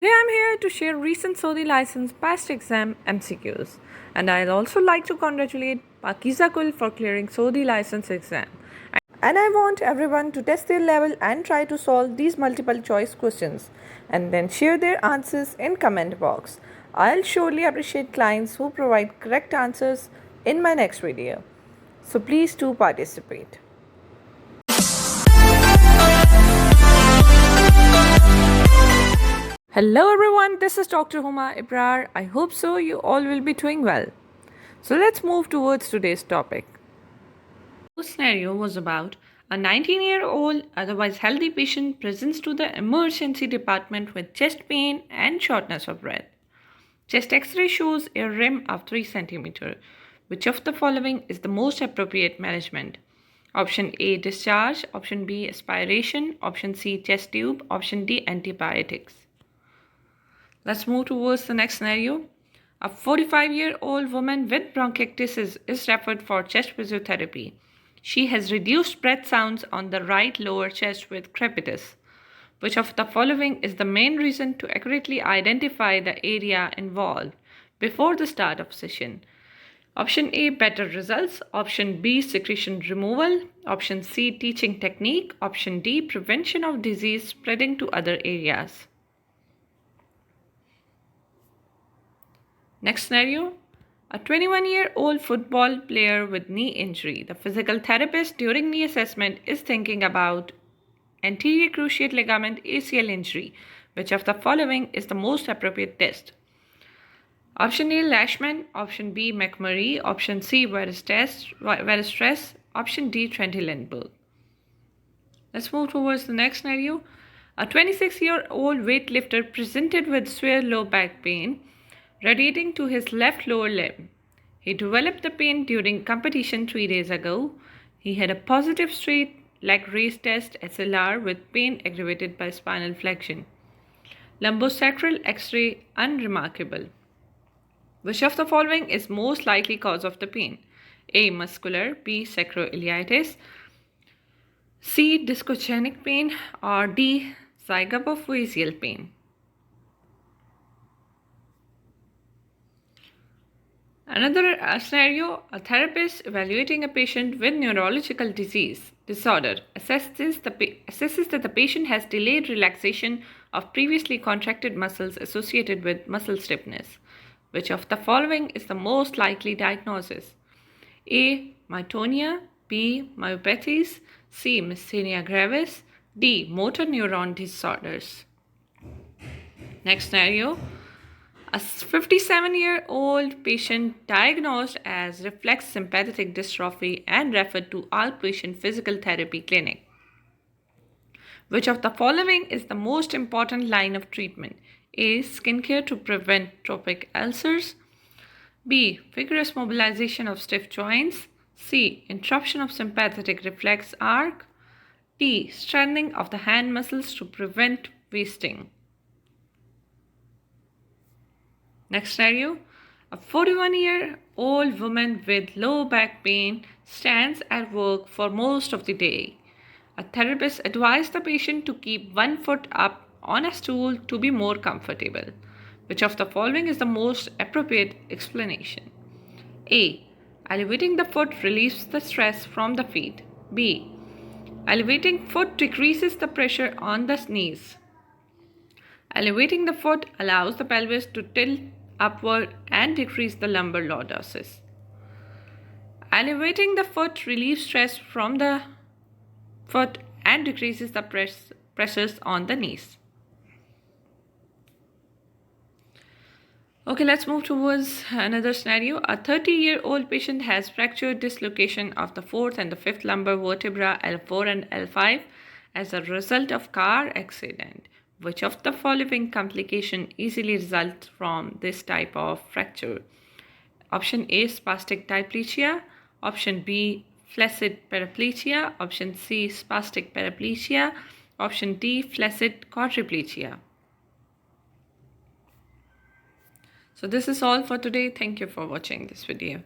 Today I'm here to share recent Saudi license past exam MCQs, and I'd also like to congratulate Pakiza Kul for clearing Saudi license exam. And I want everyone to test their level and try to solve these multiple choice questions and then share their answers in comment box. I'll surely appreciate clients who provide correct answers in my next video. So please do participate. Hello everyone, this is Dr. Huma Ibrar. I hope so you all will be doing well. So let's move towards today's topic. The scenario was about a 19-year-old otherwise healthy patient presents to the emergency department with chest pain and shortness of breath. Chest x-ray shows a rim of 3 cm. Which of the following is the most appropriate management? Option A, discharge. Option B, aspiration. Option C, chest tube. Option D, antibiotics. Let's move towards the next scenario. A 45-year-old woman with bronchiectasis is referred for chest physiotherapy. She has reduced breath sounds on the right lower chest with crepitus. Which of the following is the main reason to accurately identify the area involved before the start of session? Option A, better results. Option B, secretion removal. Option C, teaching technique. Option D, prevention of disease spreading to other areas. Next scenario. A 21-year-old football player with knee injury. The physical therapist during knee assessment is thinking about anterior cruciate ligament ACL injury. Which of the following is the most appropriate test? Option A, Lashman. Option B, McMurray. Option C, Weierstrass. Option D, Trendelenburg. Let's move towards the next scenario. A 26-year-old weightlifter presented with severe low back pain radiating to his left lower limb. He developed the pain during competition 3 days ago. He had a positive straight leg raise test SLR with pain aggravated by spinal flexion. Lumbosacral X-ray unremarkable. Which of the following is most likely cause of the pain? A, muscular. B, sacroiliitis. C, discogenic pain. Or D, zygapophyseal pain. Another scenario, a therapist evaluating a patient with neurological disorder assesses that the patient has delayed relaxation of previously contracted muscles associated with muscle stiffness. Which of the following is the most likely diagnosis? A, myotonia. B, myopathies. C, myasthenia gravis. D, motor neuron disorders. Next scenario. A 57-year-old patient diagnosed as reflex sympathetic dystrophy and referred to outpatient physical therapy clinic. Which of the following is the most important line of treatment? A, skincare to prevent tropic ulcers. B, vigorous mobilization of stiff joints. C, interruption of sympathetic reflex arc. D, strengthening of the hand muscles to prevent wasting. Next scenario. A 41-year-old woman with low back pain stands at work for most of the day. A therapist advised the patient to keep one foot up on a stool to be more comfortable. Which of the following is the most appropriate explanation? A, elevating the foot relieves the stress from the feet. B, elevating foot decreases the pressure on the knees. Elevating the foot allows the pelvis to tilt upward and decrease the lumbar lordosis. Elevating the foot relieves stress from the foot and decreases the pressures on the knees. Okay, let's move towards another scenario. A 30-year-old patient has fractured dislocation of the 4th and the 5th lumbar vertebra L4 and L5 as a result of car accident. Which of the following complication easily results from this type of fracture? Option A, spastic diplegia. Option B, flaccid paraplegia. Option C, spastic paraplegia. Option D, flaccid quadriplegia. So this is all for today. Thank you for watching this video.